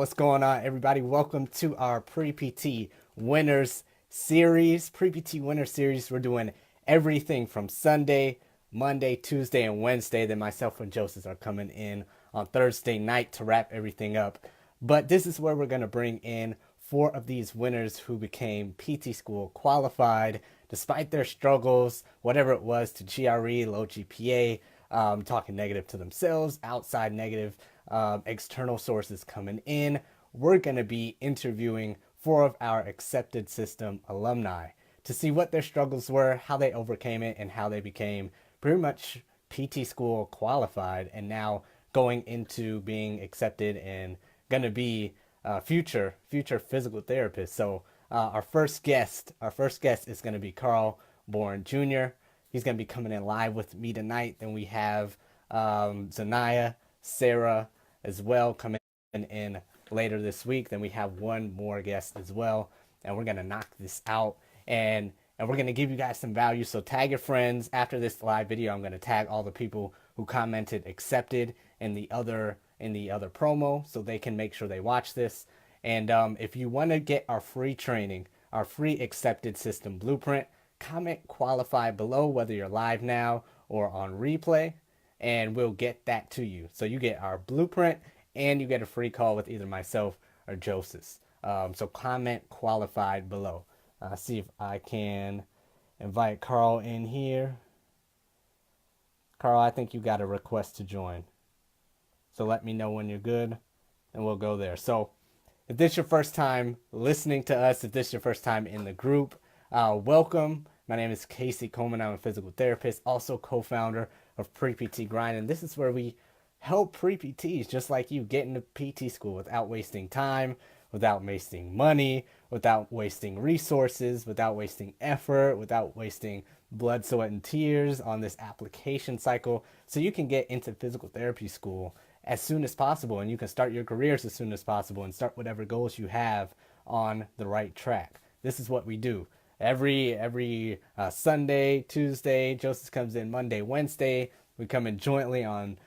What's going on, everybody? Welcome to our Pre-PT Winners Series. Pre-PT Winners Series, we're doing everything from Sunday, Monday, Tuesday, and Wednesday. Then myself and Joseph are coming in on Thursday night to wrap everything up. But this is where we're going to bring in 4 of these winners who became PT school qualified despite their struggles, whatever it was, to GRE, low GPA, talking negative to themselves, outside negative, external sources coming in. We're going to be interviewing 4 of our accepted system alumni to see what their struggles were, how they overcame it, and how they became pretty much PT school qualified and now going into being accepted and going to be future physical therapists. So our first guest is going to be Karl Bourne Jr. He's going to be coming in live with me tonight. Then we have Zanaya, Sarah as well coming in later this week. Then we have one more guest as well, and we're going to knock this out. And we're going to give you guys some value. So tag your friends. After this live video, I'm going to tag all the people who commented accepted in the other promo so they can make sure they watch this. And if you want to get our free training, our free accepted system blueprint, comment qualify below whether you're live now or on replay, and we'll get that to you. So you get our blueprint and you get a free call with either myself or Joseph. So comment qualified below. See if I can invite Karl in here. Karl, I think you got a request to join. So let me know when you're good and we'll go there. So if this is your first time listening to us, if this is your first time in the group, welcome. My name is Casey Coleman. I'm a physical therapist, also co-founder of Pre-PT Grind. And this is where we help pre-PTs just like you get into PT school without wasting time, without wasting money, without wasting resources, without wasting effort, without wasting blood, sweat, and tears on this application cycle, so you can get into physical therapy school as soon as possible and you can start your careers as soon as possible and start whatever goals you have on the right track. This is what we do. Every Sunday, Tuesday, Joseph comes in Monday, Wednesday. We come in jointly on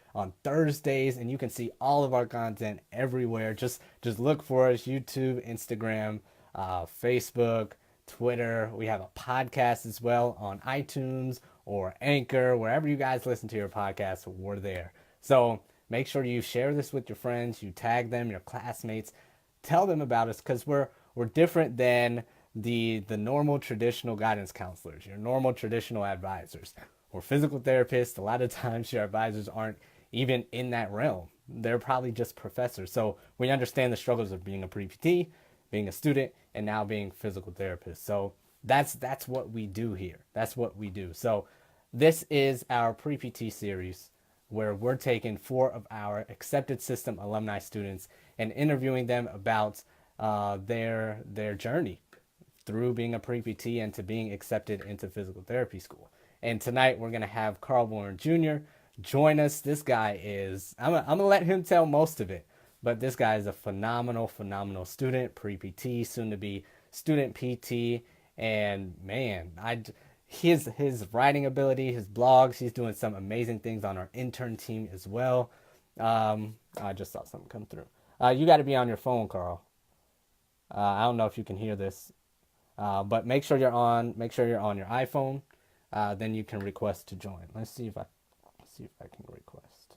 Thursdays, and you can see all of our content everywhere. Just look for us: YouTube, Instagram, Facebook, Twitter. We have a podcast as well on iTunes or Anchor, wherever you guys listen to your podcast. We're there. So make sure you share this with your friends. You tag them, your classmates. Tell them about us, because we're different than the normal traditional guidance counselors, your normal traditional advisors. We're physical therapists. A lot of times your advisors aren't even in that realm. They're probably just professors. So we understand the struggles of being a pre-PT, being a student, and now being physical therapist. So that's what we do here. That's what we do. So this is our pre-PT series where we're taking 4 of our accepted system alumni students and interviewing them about their journey through being a pre-PT and to being accepted into physical therapy school. And tonight we're going to have Karl Bourne Jr. join us. This guy is, I'm going to let him tell most of it, but this guy is a phenomenal student, pre-PT, soon to be student PT. And man, his writing ability, his blogs, he's doing some amazing things on our intern team as well. I just saw something come through. You got to be on your phone, Karl. I don't know if you can hear this. But make sure you're on your iPhone. Then you can request to join. Let's see if I can request.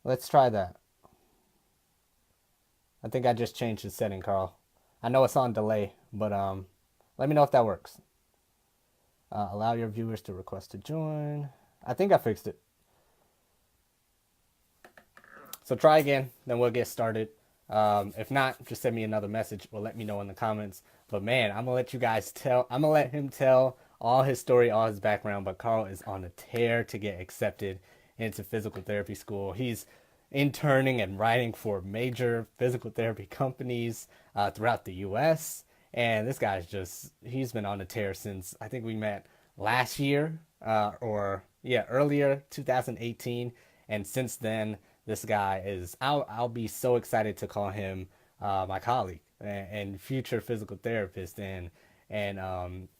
Let's try that. I think I just changed the setting, Karl. I know it's on delay, but let me know if that works. Allow your viewers to request to join. I think I fixed it. So try again, then we'll get started. If not, just send me another message or let me know in the comments. But man, I'm gonna let him tell all his story, all his background. But Karl is on a tear to get accepted into physical therapy school. He's interning and writing for major physical therapy companies throughout the US. And this guy's he's been on a tear since I think we met last year, earlier 2018. And since then, this guy is, I'll be so excited to call him my colleague and future physical therapist and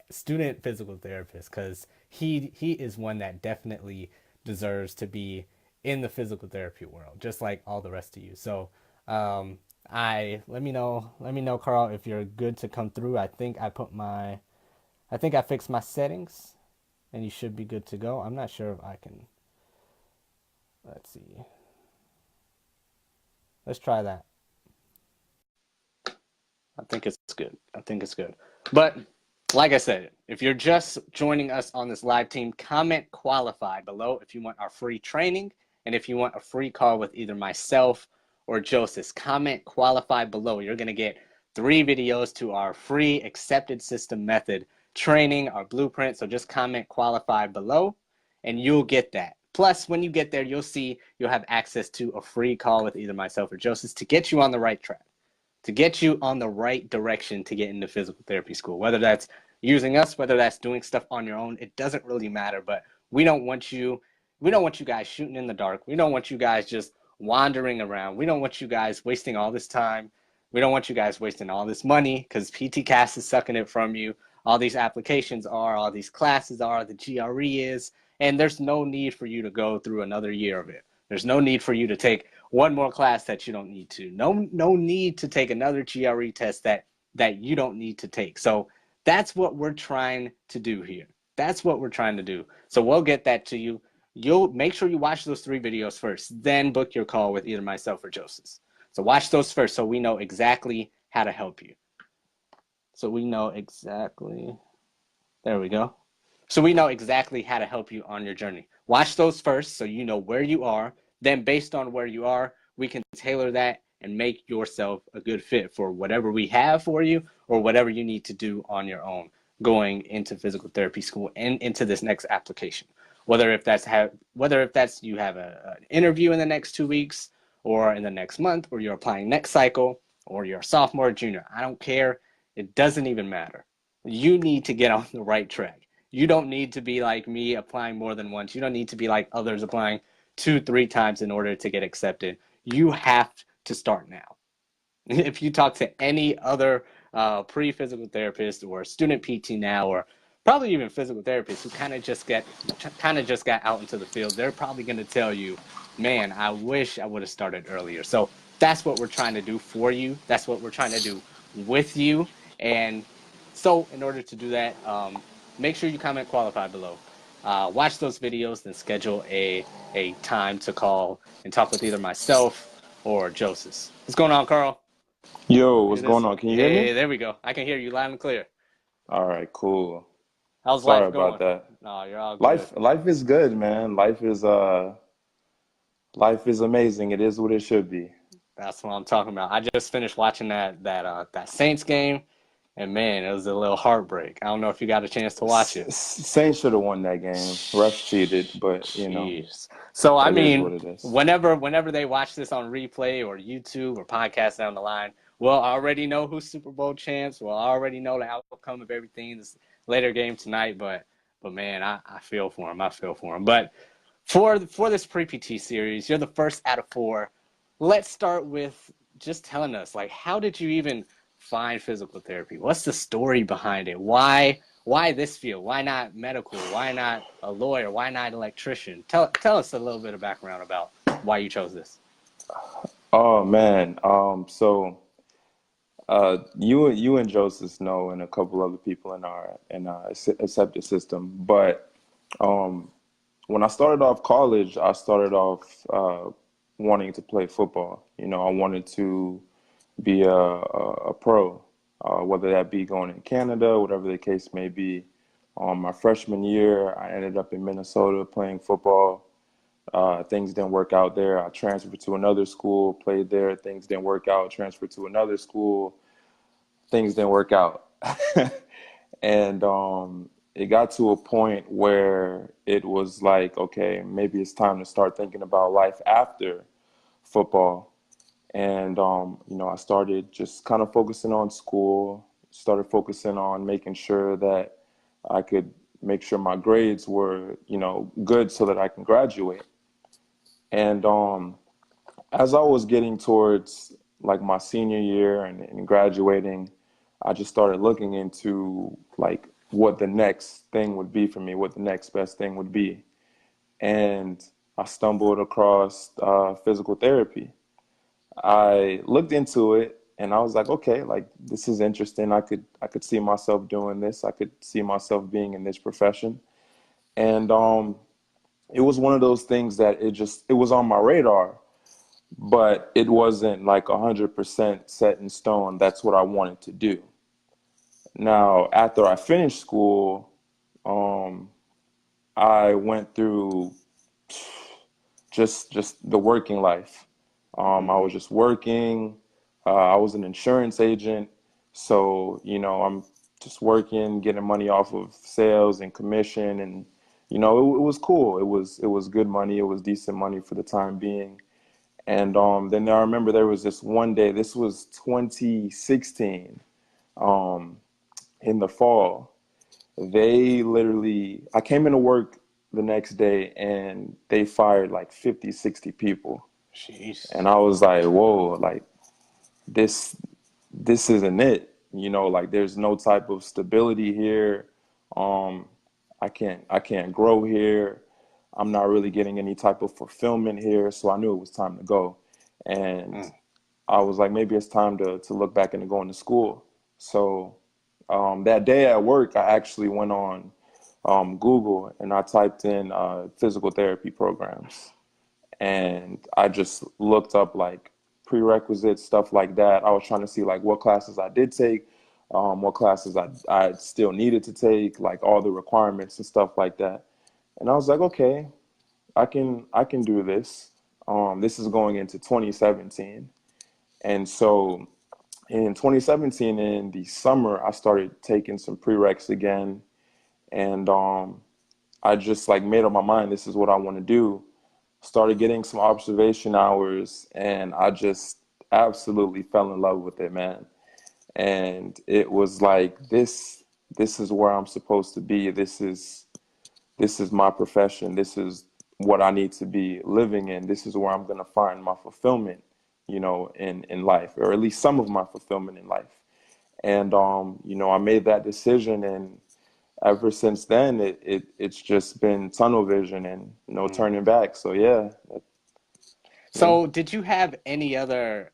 student physical therapist, because he is one that definitely deserves to be in the physical therapy world, just like all the rest of you. So let me know, Carl, if you're good to come through. I think I fixed my settings, and you should be good to go. I'm not sure if I can. Let's see. Let's try that. I think it's good. I think it's good. But like I said, if you're just joining us on this live team, comment qualified below if you want our free training and if you want a free call with either myself or Joseph. Comment qualified below. You're going to get 3 videos to our free accepted system method training, our blueprint. So just comment qualified below and you'll get that. Plus, when you get there, you'll see you'll have access to a free call with either myself or Joseph to get you on the right track, to get you on the right direction to get into physical therapy school. Whether that's using us, whether that's doing stuff on your own, it doesn't really matter. But we don't want you guys shooting in the dark. We don't want you guys just wandering around. We don't want you guys wasting all this time. We don't want you guys wasting all this money because PT Cast is sucking it from you. All these applications are, all these classes are, the GRE is, and there's no need for you to go through another year of it. There's no need for you to take one more class that you don't need to. No need to take another GRE test that you don't need to take. So that's what we're trying to do here. That's what we're trying to do. So we'll get that to you. You'll make sure you watch those 3 videos first, then book your call with either myself or Joseph. So watch those first so we know exactly how to help you. So we know exactly, there we go. So we know exactly how to help you on your journey. Watch those first so you know where you are. Then based on where you are, we can tailor that and make yourself a good fit for whatever we have for you or whatever you need to do on your own going into physical therapy school and into this next application. Whether if that's you have an interview in the next 2 weeks or in the next month, or you're applying next cycle, or you're a sophomore or junior, I don't care. It doesn't even matter. You need to get on the right track. You don't need to be like me applying more than once. You don't need to be like others applying 2, 3 times in order to get accepted. You have to start now. If you talk to any other pre-physical therapist or student PT now, or probably even physical therapists who kind of just got out into the field, they're probably going to tell you, man, I wish I would have started earlier. So that's what we're trying to do for you. That's what we're trying to do with you. And so in order to do that, make sure you comment qualified below. Watch those videos, then schedule a time to call and talk with either myself or Joseph. What's going on, Carl? Yo, what's going on? Can you hear me? Yeah, there we go. I can hear you loud and clear. All right, cool. How's Sorry life about going? that. No, you're all good. Life is good, man. Life is amazing. It is what it should be. That's what I'm talking about. I just finished watching that Saints game, and man, it was a little heartbreak. I don't know if you got a chance to watch it. Saints should have won that game. Refs cheated, but Jeez. So I it is mean, what it is. whenever they watch this on replay or YouTube or podcast down the line, we'll already know who's Super Bowl champs. We'll already know the outcome of everything this later game tonight. But man, I feel for him. I feel for him. But for this pre-PT series, you're the first out of 4. Let's start with just telling us, like, how did you even find physical therapy? What's the story behind it? Why this field? Why not medical? Why not a lawyer? Why not electrician? Tell us a little bit of background about why you chose this. Oh man. You and Joseph know, and a couple other people in our accepted system. But when I started off college, I started off wanting to play football. I wanted to be a pro, whether that be going in Canada, whatever the case may be. My freshman year, I ended up in Minnesota playing football. Things didn't work out there. I transferred to another school, played there. Things didn't work out. Transferred to another school. Things didn't work out. And it got to a point where it was like, okay, maybe it's time to start thinking about life after football. And I started just kind of focusing on school, started focusing on making sure that I could make sure my grades were, good so that I can graduate. And as I was getting towards like my senior year and graduating, I just started looking into like what the next thing would be for me, what the next best thing would be. And I stumbled across physical therapy. I looked into it and I was like, okay, like this is interesting. I could see myself doing this. I could see myself being in this profession. And it was one of those things that it was on my radar, but it wasn't like 100% set in stone. That's what I wanted to do. Now, after I finished school, um, I went through just the working life. I Mm-hmm. was just working. I was an insurance agent, so I'm just working, getting money off of sales and commission, and it was cool. It was good money. It was decent money for the time being. And then I remember there was this one day. This was 2016, um, in the fall. I came into work the next day and they fired like 50, 60 people. Jeez. And I was like, whoa, like this, this isn't it. Like there's no type of stability here. Um, I can't grow here. I'm not really getting any type of fulfillment here. So I knew it was time to go. And Mm. I was like, maybe it's time to look back into going to school. So that day at work, I actually went on Google and I typed in physical therapy programs. And I just looked up like prerequisites, stuff like that. I was trying to see like what classes I did take, what classes I still needed to take, like all the requirements and stuff like that. And I was like, okay, I can do this. This is going into 2017. And so in 2017, in the summer, I started taking some prereqs again. And I just like made up my mind, this is what I want to do. Started getting some observation hours, and I just absolutely fell in love with it, man. And it was like this is where I'm supposed to be. This is my profession. This is what I need to be living in. This is where I'm going to find my fulfillment, in life, or at least some of my fulfillment in life. And I made that decision, and ever since then, it's just been tunnel vision and no Mm. turning back. So yeah, yeah. So, did you have any other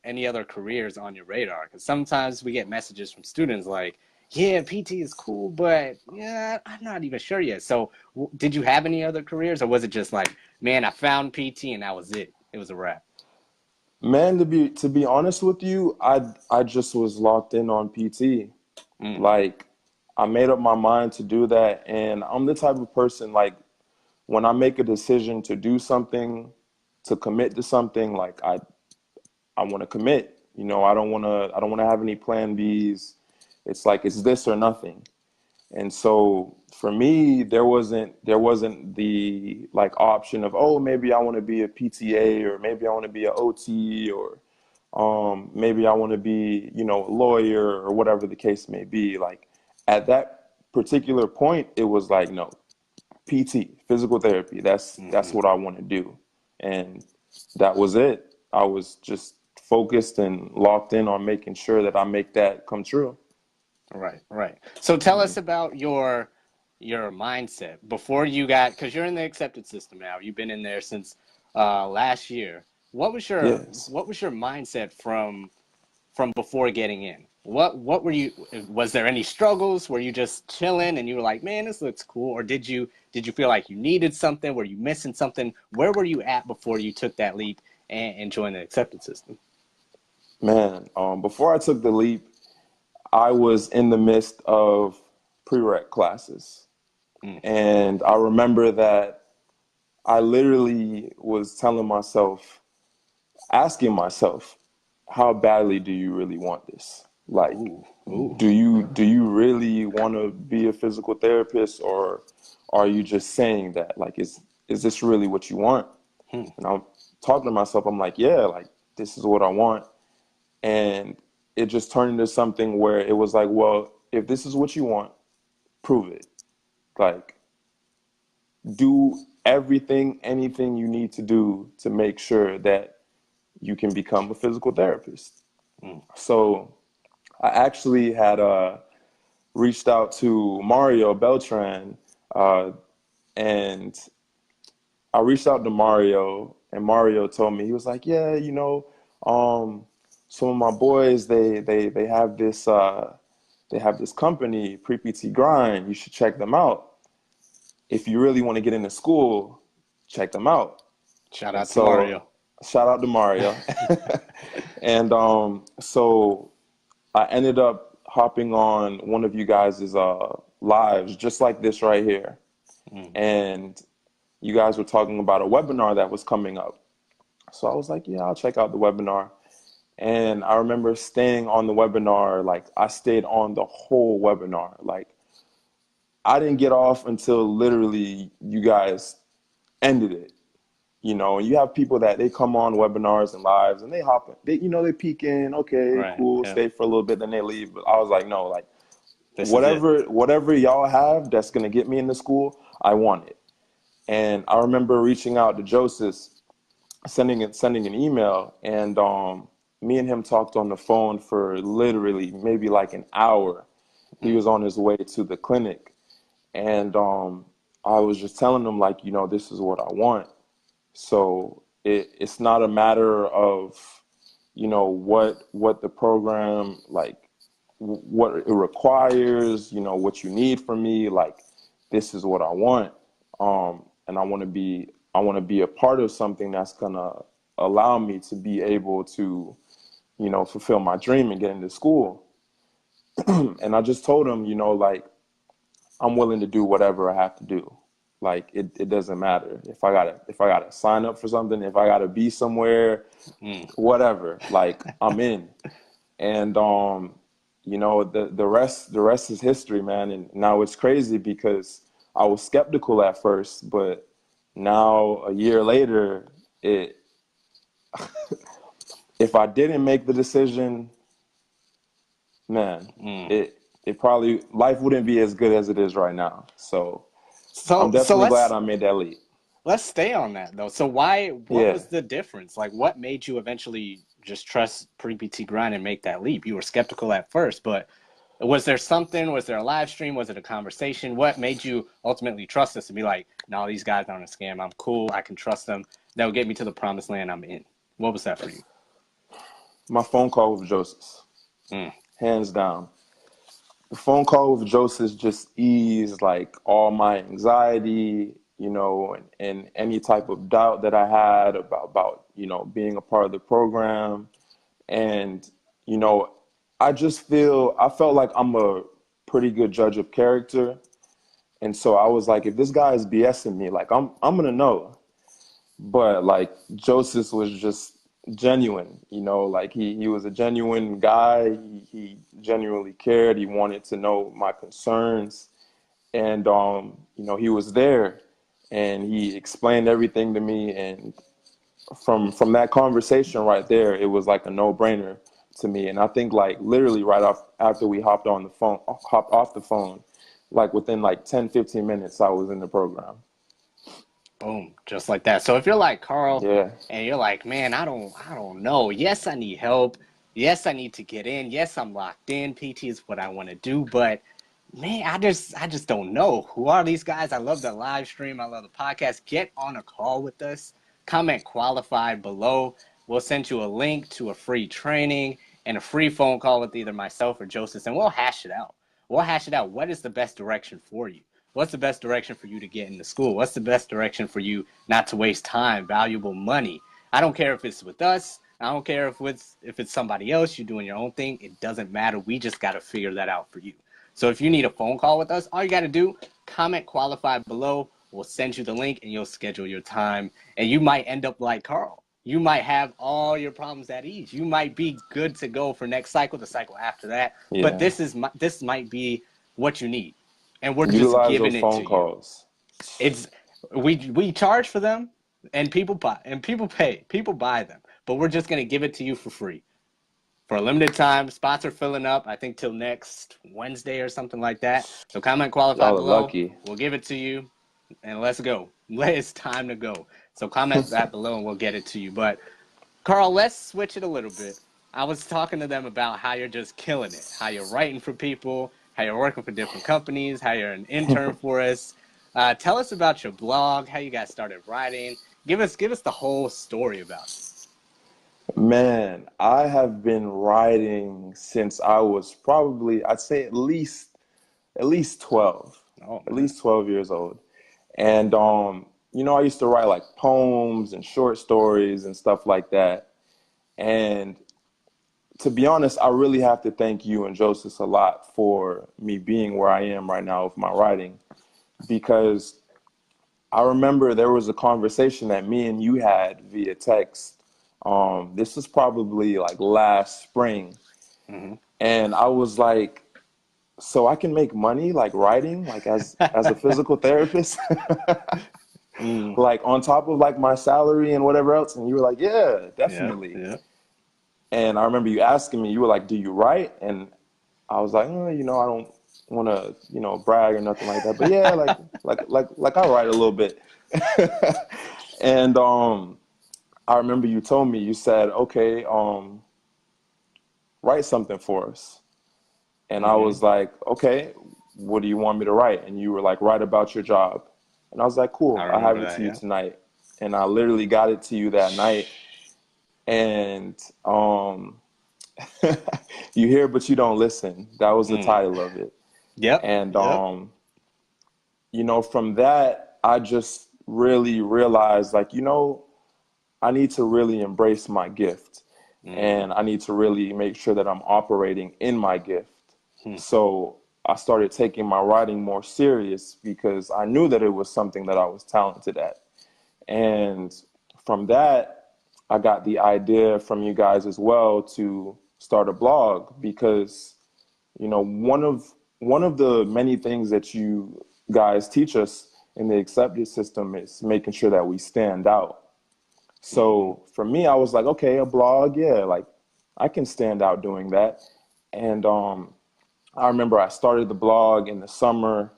careers on your radar? Because sometimes we get messages from students like, "Yeah, PT is cool, but yeah, I'm not even sure yet." So, did you have any other careers, or was it just like, "Man, I found PT and that was it. It was a wrap." Man, to be honest with you, I just was locked in on PT. Mm. Like I made up my mind to do that, and I'm the type of person like when I make a decision to do something, to commit to something, like I want to commit. I don't want to have any plan Bs. It's like it's this or nothing. And so for me, there wasn't the like option of, oh, maybe I want to be a PTA, or maybe I want to be a OT, or maybe I want to be, a lawyer, or whatever the case may be. Like at that particular point, it was like, no, PT, physical therapy. That's Hmm. what I want to do. And that was it. I was just focused and locked in on making sure that I make that come true. Right, right. So tell us about your mindset before you got, because you're in the accepted system now. You've been in there since last year. What was your Yes. what was your mindset from before getting in? What were you? Was there any struggles? Were you just chilling and you were like, man, this looks cool, or did you feel like you needed something? Were you missing something? Where were you at before you took that leap and joined the accepted system? Man, before I took the leap, I was in the midst of prereq classes. Mm, And I remember that I literally was telling myself, asking myself, how badly do you really want this? Like, ooh, ooh. do you really want to be a physical therapist, or are you just saying that? Like, is this really what you want? Hmm. And I'm talking to myself, I'm like, yeah, like this is what I want. And it just turned into something where it was like, well, if this is what you want, prove it. Like, do everything, anything you need to do to make sure that you can become a physical therapist. Mm, So I actually had reached out to Mario Beltran, uh, and I reached out to Mario, and Mario told me, he was like, yeah, some of my boys, they have this company, Pre-PT Grind. You should check them out. If you really want to get into school, check them out. Shout And out to so, Mario. shout out to Mario. And so I ended up hopping on one of you guys' lives, just like this right here. Mm. And you guys were talking about a webinar that was coming up. So I was like, yeah, I'll check out the webinar. And I remember staying on the webinar, like I stayed on the whole webinar. Like I didn't get off until literally you guys ended it. And you have people that they come on webinars and lives and they hop in, they peek in, okay, Right. cool, Yeah. stay for a little bit, then they leave. But I was like, no, like This is it. whatever y'all have that's gonna get me into school, I want it. And I remember reaching out to Joseph, sending an email, and me and him talked on the phone for literally maybe like an hour. He Mm. was on his way to the clinic, and I was just telling him like, this is what I want. So it's not a matter of, what the program, like what it requires, what you need from me. Like, this is what I want. And I want to be a part of something that's gonna allow me to be able to, fulfill my dream and get into school. And I just told him, like, I'm willing to do whatever I have to do. Like it doesn't matter if I gotta sign up for something, if I gotta be somewhere, Mm. whatever. Like I'm in. And the rest is history, man. And now it's crazy because I was skeptical at first, but now a year later, it if I didn't make the decision, man, Mm. it probably life wouldn't be as good as it is right now. So I'm So definitely glad let's I made that leap. let's stay on that though. So what Yeah. was the difference? Like what made you eventually just trust pre-PT grind and make that leap? You were skeptical at first, but was there something? Was there a live stream? Was it a conversation? What made you ultimately trust us and be like, no, these guys aren't a scam. I'm cool. I can trust them. They'll get me to the promised land. I'm in. What was that for you? My phone call with Joseph, Mm. hands down. The phone call with Joseph just eased like all my anxiety, and any type of doubt that I had about being a part of the program. And, you know, I felt like I'm a pretty good judge of character. And so I was like, if this guy is BSing me, like I'm gonna know. But like Joseph was just genuine, like he was a genuine guy. He genuinely cared. He wanted to know my concerns. And he was there and he explained everything to me. And from that conversation right there, it was like a no-brainer to me. And I think like literally right off after we hopped off the phone, like within like 10-15 minutes I was in the program. Boom, just like that. So if you're like Karl Yeah. and you're like, man, I don't know. Yes, I need help. Yes, I need to get in. Yes, I'm locked in. PT is what I want to do, but man, I just don't know. Who are these guys? I love the live stream. I love the podcast. Get on a call with us. Comment qualified below. We'll send you a link to a free training and a free phone call with either myself or Joseph, and we'll hash it out. We'll hash it out. What is the best direction for you? What's the best direction for you to get into school? What's the best direction for you not to waste time, valuable money? I don't care if it's with us. I don't care if it's somebody else. You're doing your own thing. It doesn't matter. We just got to figure that out for you. So if you need a phone call with us, all you got to do, comment qualified below. We'll send you the link and you'll schedule your time. And you might end up like Karl. You might have all your problems at ease. You might be good to go for next cycle, the cycle after that. But Yeah. this might be what you need, and we're just Utilize giving those it phone to you. calls. It's we charge for them, and people pay, people buy them, but we're just gonna give it to you for free for a limited time. Spots are filling up, I think, till next Wednesday or something like that. So comment qualified Y'all are below. lucky. We'll give it to you, and let's go. It's time to go. So comment that below, and we'll get it to you. But Karl, let's switch it a little bit. I was talking to them about how you're just killing it, how you're writing for people, how you're working for different companies, how you're an intern for us. Tell us about your blog, how you guys started writing. Give us the whole story about it. Man, I have been writing since I was probably, I'd say at least 12, Oh at man. least 12 years old. And I used to write like poems and short stories and stuff like that. And to be honest, I really have to thank you and Joseph a lot for me being where I am right now with my writing, because I remember there was a conversation that me and you had via text. This was probably like last spring, Hmm. and I was like, "So I can make money like writing, like as a physical therapist, Mm, like on top of like my salary and whatever else?" And you were like, "Yeah, yeah, definitely." yeah. And I remember you asking me, you were like, "Do you write?" And I was like, I don't want to, brag or nothing like that, but yeah, like I write a little bit. And I remember you told me, you said, okay, write something for us. And I Hmm. was like, okay, what do you want me to write? And you were like, write about your job. And I was like, I cool, I have remember it that. to you Yeah. tonight. And I literally got it to you that night. And you hear, but you don't listen. That was the Mm. title of it. Yep. And Yep. from that, I just really realized, like, I need to really embrace my gift, Hmm. and I need to really make sure that I'm operating in my gift. Hmm. So I started taking my writing more serious because I knew that it was something that I was talented at. And from that, I got the idea from you guys as well to start a blog, because one of the many things that you guys teach us in the accepted system is making sure that we stand out. Hmm. So for me, I was like, okay, a blog, yeah, like I can stand out doing that. And I remember I started the blog in the summer,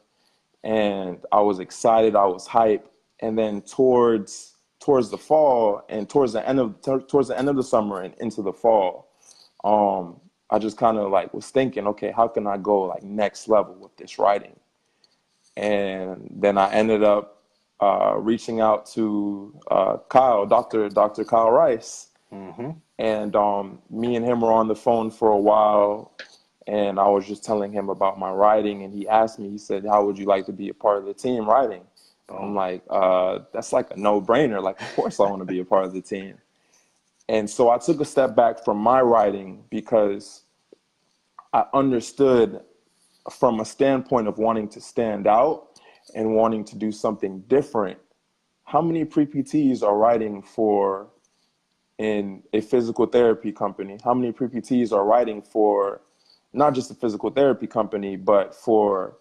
and I was excited, I was hyped. And then towards the fall and towards the end of the summer and into the fall, I just kind of like was thinking, okay, how can I go like next level with this writing? And then I ended up reaching out to Dr. Kyle Rice, Hmm. and me and him were on the phone for a while, and I was just telling him about my writing, and he asked me, he said, "How would you like to be a part of the team writing?" I'm Boom. like, that's like a no-brainer. Like, of course I want to be a part of the team. And so I took a step back from my writing because I understood, from a standpoint of wanting to stand out and wanting to do something different, how many pre-PTs are writing for in a physical therapy company? How many pre-PTs are writing for not just a physical therapy company, but for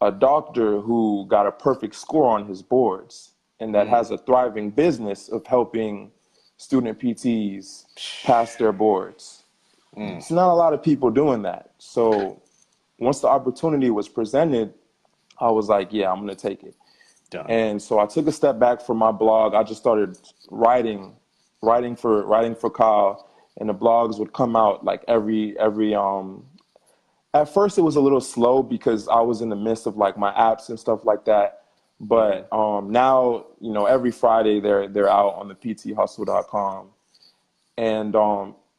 a doctor who got a perfect score on his boards and that Mm. has a thriving business of helping student PTs pass their boards? Mm. It's not a lot of people doing that. So once the opportunity was presented, I was like, yeah, I'm going to take it. Done. And so I took a step back from my blog. I just started writing for Kyle, and the blogs would come out like every at first it was a little slow because I was in the midst of like my apps and stuff like that. Hmm. But now, every Friday they're out on the pthustle.com. And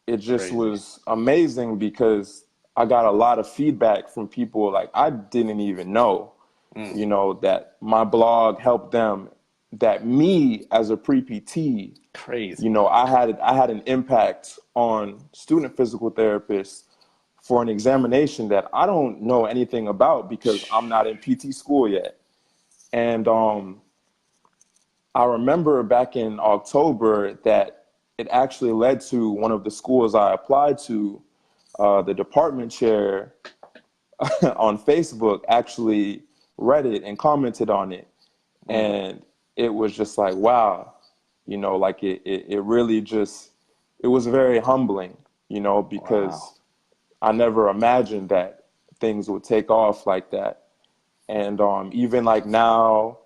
it just Crazy. was amazing because I got a lot of feedback from people like I didn't even know, Mm. that my blog helped them, that me as a pre-PT, Crazy. I had an impact on student physical therapists for an examination that I don't know anything about because I'm not in PT school yet. And I remember back in October that it actually led to one of the schools I applied to. The department chair on Facebook actually read it and commented on it. Mm. And it was just like, wow, like it really just, it was very humbling, Wow. because I never imagined that things would take off like that. And even like now,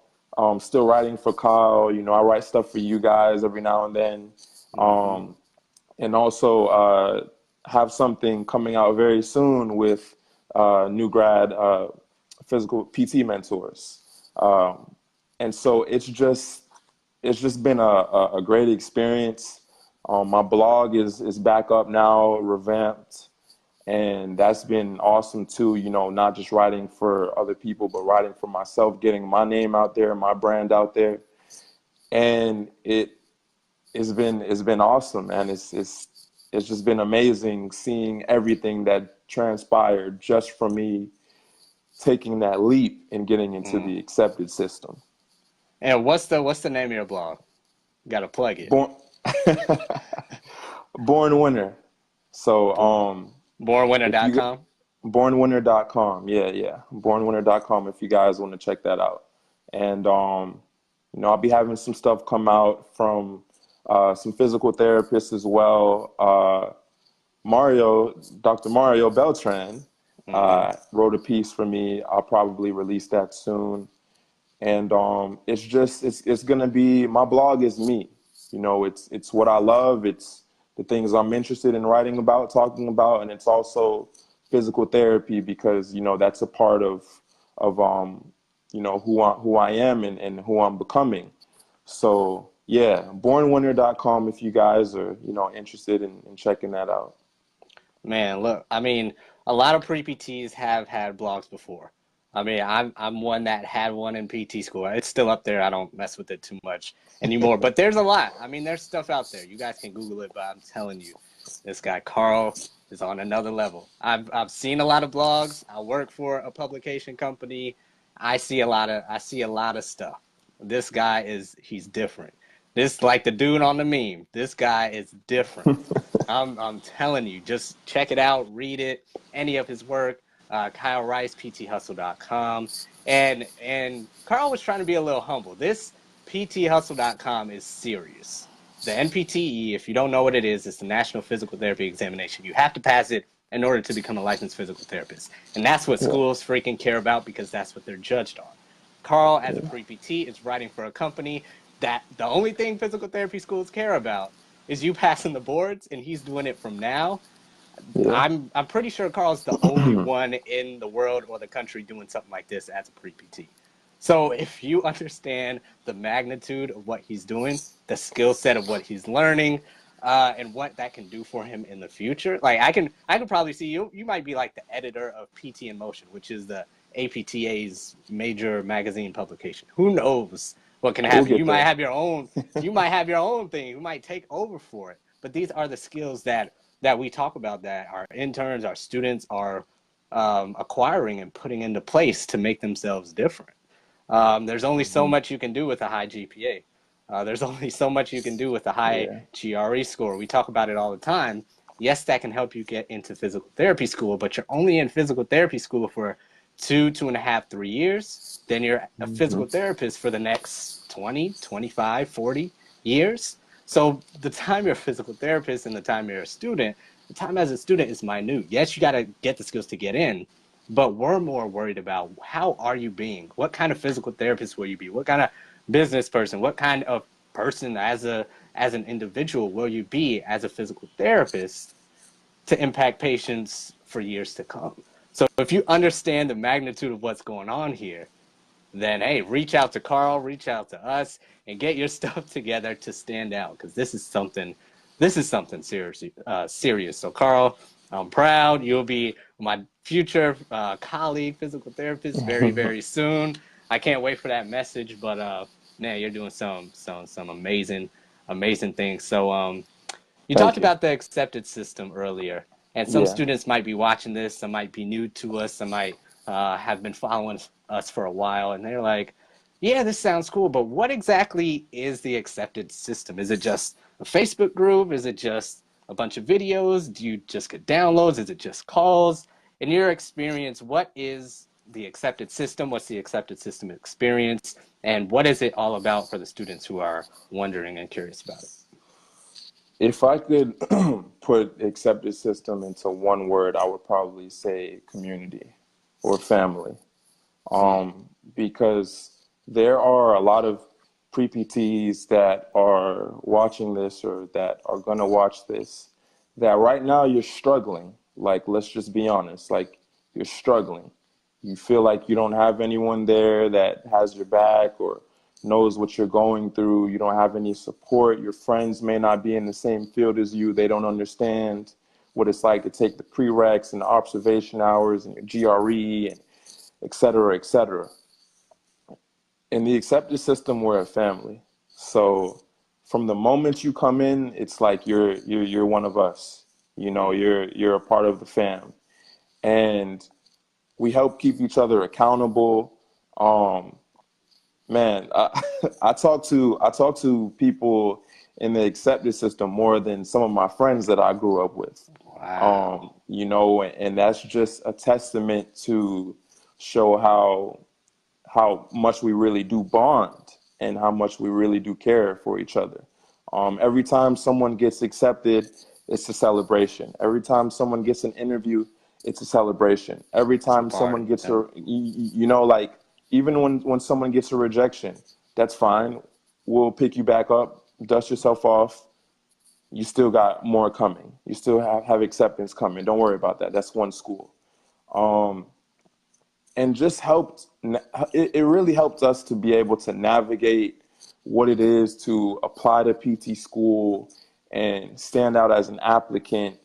still writing for Kyle. I write stuff for you guys every now and then. Hmm. And also have something coming out very soon with new grad physical PT mentors. And so it's just been a great experience. My blog is back up now, revamped, and that's been awesome too. Not just writing for other people, but writing for myself, getting my name out there, my brand out there, and it's been awesome, man. It's just been amazing seeing everything that transpired just from me taking that leap and getting into Mm. the accepted system. And what's the name of your blog? Got to plug it. Born Born Winner. So Bo- if you BourneWinner.com. bornwinner.com. Yeah, yeah. Bornwinner.com if you guys want to check that out. And I'll be having some stuff come out from some physical therapists as well. Dr. Mario Beltran Hmm. wrote a piece for me. I'll probably release that soon. And it's gonna be, my blog is me. It's what I love. It's the things I'm interested in writing about, talking about, and it's also physical therapy because that's a part of who I am and who I'm becoming. So yeah, bornwinner.com if you guys are interested in checking that out. Man, look, I mean, a lot of pre-PTs have had blogs before. I mean, I'm one that had one in PT school. It's still up there. I don't mess with it too much anymore. But there's a lot. I mean, there's stuff out there. You guys can Google it, but I'm telling you, this guy Carl is on another level. I've seen a lot of blogs. I work for a publication company. I see a lot of stuff. This guy he's different. This like the dude on the meme. This guy is different. I'm telling you, just check it out, read it, any of his work. Kyle Rice, pthustle.com. And Carl was trying to be a little humble. This pthustle.com is serious. The NPTE, if you don't know what it is, it's the National Physical Therapy Examination. You have to pass it in order to become a licensed physical therapist. And that's what Yeah, schools freaking care about because that's what they're judged on. Carl, as a yeah, pre-PT, is writing for a company that the only thing physical therapy schools care about is you passing the boards, and he's doing it from now. yeah. I'm pretty sure Carl's the only one in the world or the country doing something like this as a pre-PT. So if you understand the magnitude of what he's doing, the skill set of what he's learning, and what that can do for him in the future, like I can probably see you. You might be like the editor of PT in Motion, which is the APTA's major magazine publication. Who knows what can We'll happen? You get might there. have your own. You might have your own thing. You might take over for it. But these are the skills that we talk about that our interns, our students are acquiring and putting into place to make themselves different. There's only so Hmm. much you can do with a high GPA. There's only so much you can do with a high Yeah. GRE score. We talk about it all the time. Yes, that can help you get into physical therapy school, but you're only in physical therapy school for 2.5, 3 years. Then you're a Hmm. physical therapist for the next 20, 25, 40 years. So the time you're a physical therapist and the time you're a student, the time as a student is minute. Yes, you got to get the skills to get in, but we're more worried about how are you being? What kind of physical therapist will you be? What kind of business person? What kind of person as an individual will you be as a physical therapist to impact patients for years to come? So if you understand the magnitude of what's going on here, then hey, reach out to Carl, reach out to us, and get your stuff together to stand out because this is something serious. So Carl, I'm proud. You'll be my future colleague, physical therapist, very very soon. I can't wait for that message. But man, you're doing some amazing things. So you talked Thank you. about the accepted system earlier, and some Yeah. students might be watching this, some might be new to us, some might have been following us for a while, and they're like, yeah, this sounds cool, but what exactly is the accepted system? Is it just a Facebook group? Is it just a bunch of videos? Do you just get downloads? Is it just calls? In your experience, what is the accepted system? What's the accepted system experience? And what is it all about for the students who are wondering and curious about it? If I could put accepted system into one word, I would probably say community or family. Mm, Because there are a lot of pre-PTs that are watching this or that are gonna watch this that right now you're struggling. Like, let's just be honest, like you're struggling. you feel like you don't have anyone there that has your back or knows what you're going through. You don't have any support. Your friends may not be in the same field as you. They don't understand what it's like to take the prereqs and the observation hours and your GRE and et cetera, et cetera. In the accepted system, we're a family. So from the moment you come in, it's like you're one of us. You know, you're a part of the fam. And we help keep each other accountable. Man, I talk to people in the accepted system more than some of my friends that I grew up with. Wow. You know, and that's just a testament to show how much we really do bond and how much we really do care for each other. Every time someone gets accepted, it's a celebration. Every time someone gets an interview, it's a celebration. Every It's a time someone party. gets Yep. you know, like even when someone gets a rejection, that's fine. We'll pick you back up, dust yourself off. You still got more coming. You still have acceptance coming. Don't worry about that. That's one school. Um, and just it really helped us to be able to navigate what it is to apply to PT school and stand out as an applicant,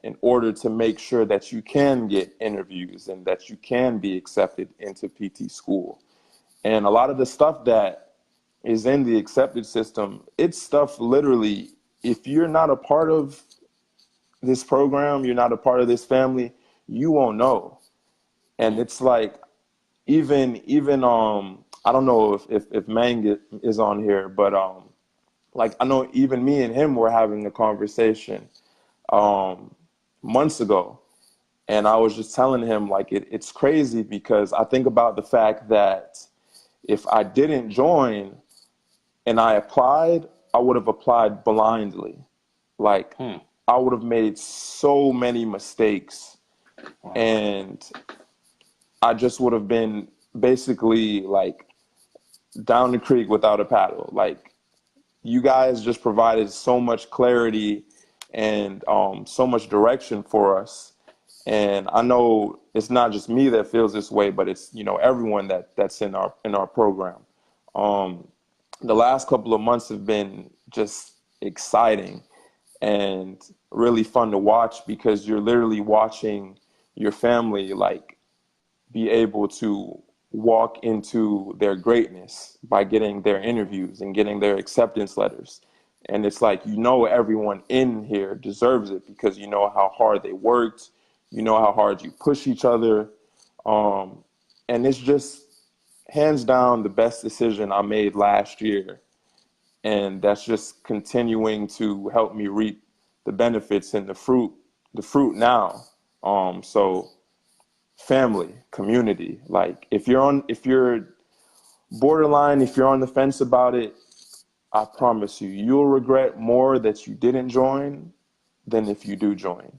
in order to make sure that you can get interviews and that you can be accepted into PT school. And a lot of the stuff that is in the accepted system, it's stuff literally, if you're not a part of this program, you're not a part of this family, you won't know. And Mm. it's like, even I don't know if Mang is on here, but like I know even me and him were having a conversation um months ago, and I was just telling him like it's crazy because I think about the fact that if I didn't join and I applied, I would have applied blindly. Like Hmm. I would have made so many mistakes, Wow. and I just would have been basically like down the creek without a paddle. Like you guys just provided so much clarity and so much direction for us. And I know it's not just me that feels this way, but it's, you know, everyone that's in our program. Um, the last couple of months have been just exciting and really fun to watch because you're literally watching your family like be able to walk into their greatness by getting their interviews and getting their acceptance letters. And it's like, you know, everyone in here deserves it because you know how hard they worked, you know how hard you push each other. Um, and it's just hands down the best decision I made last year. And that's just continuing to help me reap the benefits and the fruit now. So family, community. Like if you're borderline, if you're on the fence about it, I promise you, you'll regret more that you didn't join than if you do join.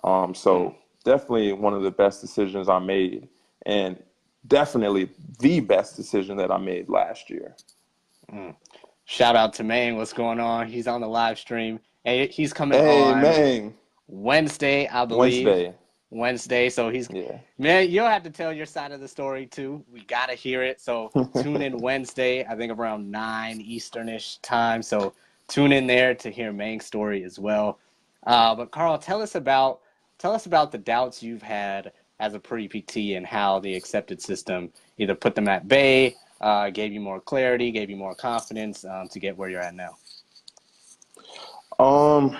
Mm. So definitely one of the best decisions I made, and definitely the best decision that I made last year. Mm. Shout out to Maine. What's going on? He's on the live stream. Hey, he's coming Hey, on man, Wednesday, I believe. Wednesday. Wednesday. So he's, Yeah. man, you'll have to tell your side of the story too. We got to hear it. So tune in Wednesday, I think around 9 Easternish time. So tune in there to hear Mang's story as well. But Carl, tell us about the doubts you've had as a pre-PT and how the accepted system either put them at bay, gave you more clarity, gave you more confidence to get where you're at now. Um,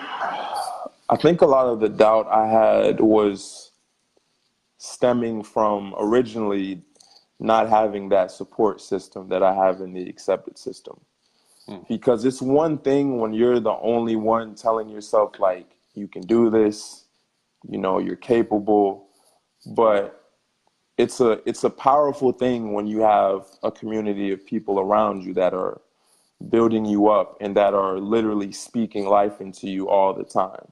I think a lot of the doubt I had was stemming from originally not having that support system that I have in the accepted system. Mm. Because it's one thing when you're the only one telling yourself, like, you can do this, you know, you're capable, but it's a powerful thing when you have a community of people around you that are building you up and that are literally speaking life into you all the time.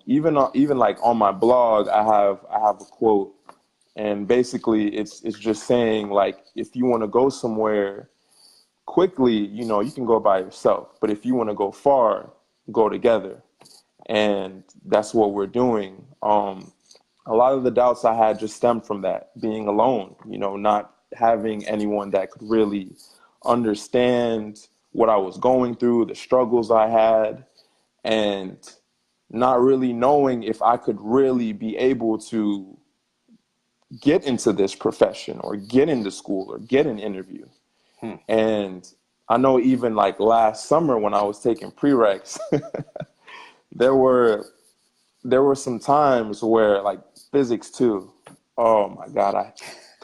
Even like on my blog, I have a quote, and basically it's just saying like if you want to go somewhere quickly, you know, you can go by yourself, but if you want to go far, go together, and that's what we're doing. a lot of the doubts I had just stemmed from that, being alone, not having anyone that could really understand what I was going through, the struggles I had, and not really knowing if I could really be able to get into this profession or get into school or get an interview. Hmm. And I know even like last summer when I was taking prereqs, there were there were some times where like physics too. Oh my God, I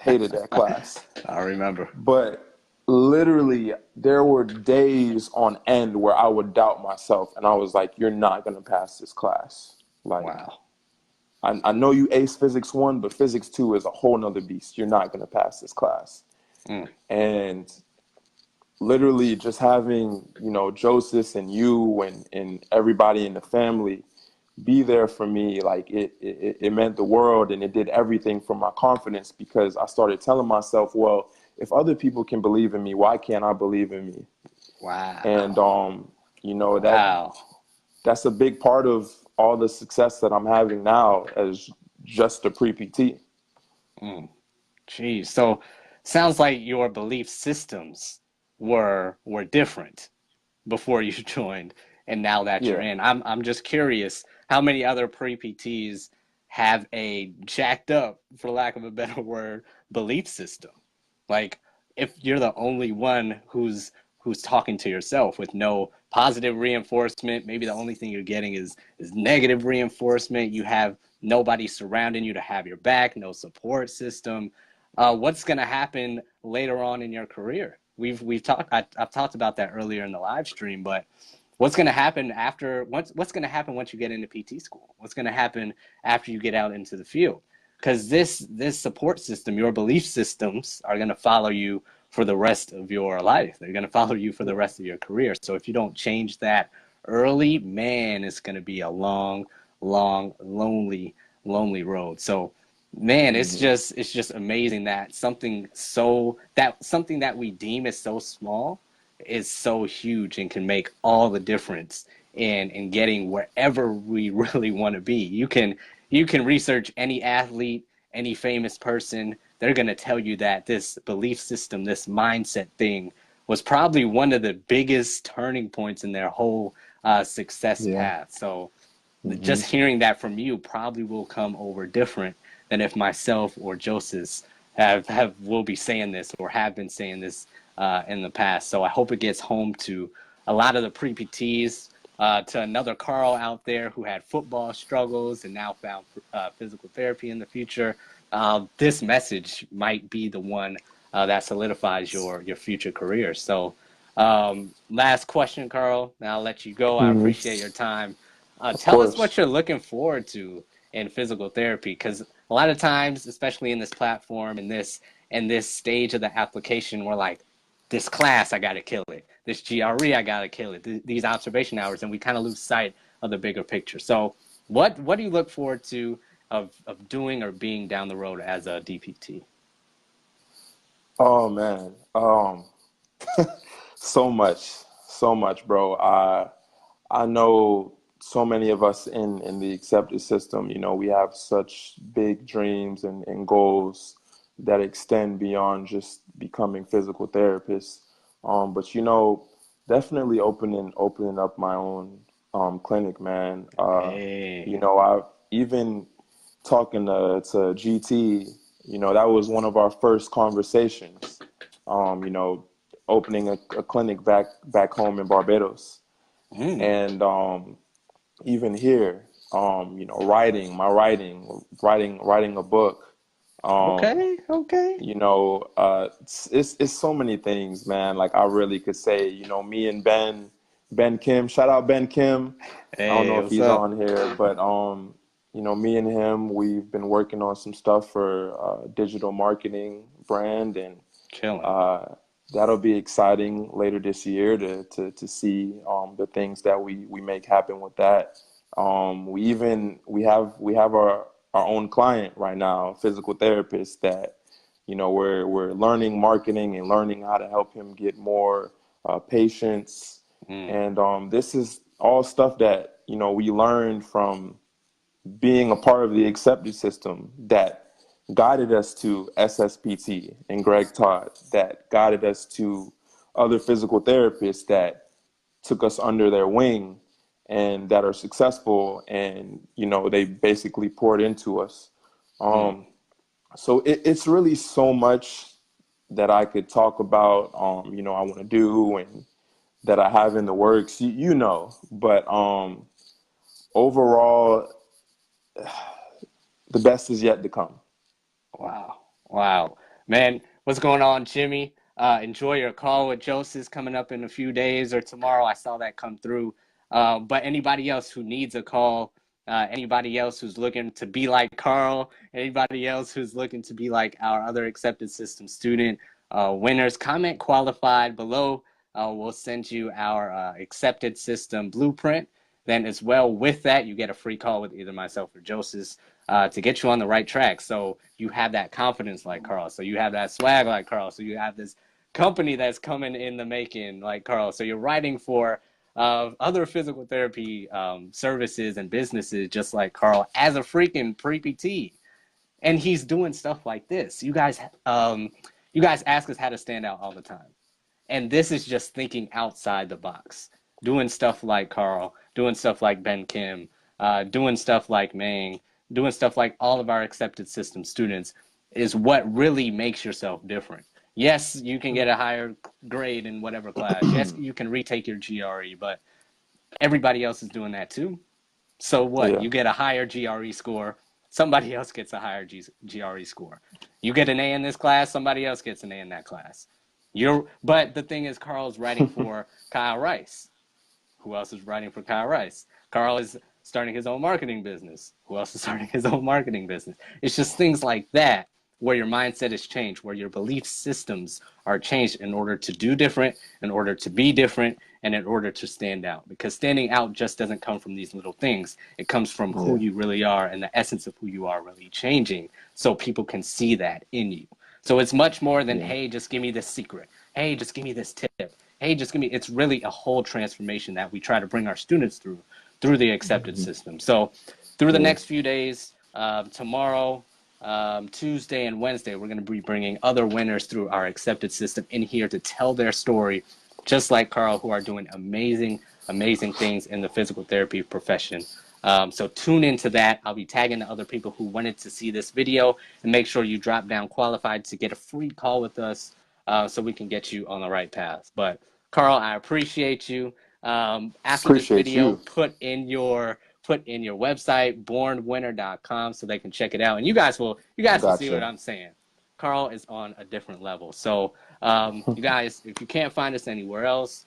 hated that class. I remember. But literally there were days on end where I would doubt myself and I was like, you're not gonna pass this class. Like Wow. I know you ace physics one, but physics two is a whole nother beast. You're not gonna pass this class. Mm. And literally just having, Joseph and you and everybody in the family be there for me, like it meant the world, and it did everything for my confidence, because I started telling myself, well, if other people can believe in me, why can't I believe in me? And Wow. you know that Wow. that's a big part of all the success that I'm having now as just a pre-PT. Mm. Geez. So sounds like your belief systems were different before you joined, and now that you're Yeah. in. I'm just curious how many other pre-PTs have a jacked up, for lack of a better word, belief system. Like, if you're the only one who's talking to yourself with no positive reinforcement, maybe the only thing you're getting is negative reinforcement. You have nobody surrounding you to have your back, no support system. What's going to happen later on in your career? We've talked. I've talked about that earlier in the live stream, but what's going to happen what's going to happen once you get into PT school? What's going to happen after you get out into the field? Because this support system, your belief systems, are going to follow you for the rest of your life. They're going to follow you for the rest of your career. So if you don't change that early, man, it's going to be a long, long, lonely road. So man, Hmm. it's just amazing that something that we deem as so small is so huge and can make all the difference in getting wherever we really want to be. You can research any athlete, any famous person. They're going to tell you that this belief system, this mindset thing, was probably one of the biggest turning points in their whole success Yeah. path. So Hmm. just hearing that from you probably will come over different than if myself or Joseph have will be saying this or have been saying this in the past. So I hope it gets home to a lot of the pre-PTs, to another Karl out there who had football struggles and now found physical therapy in the future. This message might be the one that solidifies your future career. So last question, Karl. Now I'll let you go. I Hmm. appreciate your time. Of Tell us what course. you're looking forward to in physical therapy, because a lot of times, especially in this platform, in this stage of the application, we're like, this class I gotta kill it, this GRE I gotta kill it, these observation hours, and we kind of lose sight of the bigger picture. So, what do you look forward to of doing or being down the road as a DPT? Oh man. So much, bro. I know so many of us in the accepted system, we have such big dreams and goals that extend beyond just becoming physical therapists. But definitely opening up my own clinic, man. Hey, I even talking to GT, that was one of our first conversations. You know, opening a clinic back home in Barbados, mm, and even here, writing a book. Um, okay, okay. it's so many things, man. Like I really could say, me and Ben Kim, shout out Ben Kim. I don't know Hey, if what's he's up? on here, but me and him, we've been working on some stuff for digital marketing brand, and Chilling. uh, that'll be exciting later this year to see the things that we make happen with that. We have our own client right now, physical therapist that we're learning marketing and learning how to help him get more patients. Mm, And this is all stuff that we learned from being a part of the accepted system that guided us to SSPT and Greg Todd, that guided us to other physical therapists that took us under their wing and that are successful, and they basically poured into us. So it's really so much that I could talk about, I want to do and that I have in the works, but overall, the best is yet to come. Wow. Man, what's going on, Jimmy? Enjoy your call with Joseph coming up in a few days or tomorrow. I saw that come through. But anybody else who needs a call, anybody else who's looking to be like Karl, anybody else who's looking to be like our other accepted system student winners, comment qualified below. We'll send you our accepted system blueprint. Then as well with that, you get a free call with either myself or Joseph to get you on the right track. So you have that confidence like Karl. So you have that swag like Karl. So you have this company that's coming in the making like Karl. So you're writing for other physical therapy services and businesses just like Karl as a freaking pre-PT. And he's doing stuff like this. You guys ask us how to stand out all the time. And this is just thinking outside the box, doing stuff like Karl, doing stuff like Ben Kim, doing stuff like Mang, doing stuff like all of our accepted system students is what really makes yourself different. Yes, you can get a higher grade in whatever class. Yes, you can retake your GRE, but everybody else is doing that too. So what? Yeah. You get a higher GRE score. Somebody else gets a higher GRE score. You get an A in this class. Somebody else gets an A in that class. But the thing is, Karl's writing for Kyle Rice. Who else is writing for Kyle Rice? Karl is starting his own marketing business. Who else is starting his own marketing business? It's just things like that where your mindset is changed, where your belief systems are changed in order to do different, in order to be different, and in order to stand out. Because standing out just doesn't come from these little things. It comes from who you really are and the essence of who you are really changing so people can see that in you. So it's much more than, hey, just give me this secret. Hey, just give me this tip. Hey, just give me, it's really a whole transformation that we try to bring our students through the accepted system. So through the next few days, tomorrow, Tuesday and Wednesday, we're going to be bringing other winners through our accepted system in here to tell their story, just like Karl, who are doing amazing things in the physical therapy profession. So tune into that. I'll be tagging the other people who wanted to see this video, and make sure you drop down qualified to get a free call with us so we can get you on the right path. But Karl, I appreciate you. After this video, put in your website, bornwinner.com, so they can check it out. And you guys will see what I'm saying. Karl is on a different level. So you guys, if you can't find us anywhere else,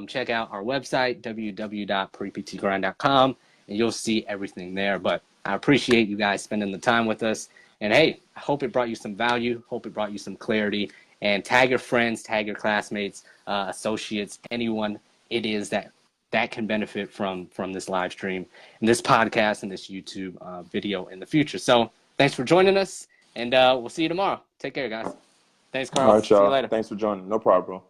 check out our website, www.preptgrind.com, and you'll see everything there. But I appreciate you guys spending the time with us. And hey, I hope it brought you some value, hope it brought you some clarity. And tag your friends, tag your classmates, associates, anyone it is that can benefit from this live stream and this podcast and this YouTube video in the future. So thanks for joining us, and we'll see you tomorrow. Take care, guys. Thanks, Karl. All right, y'all. See you later. Thanks for joining. No problem, bro.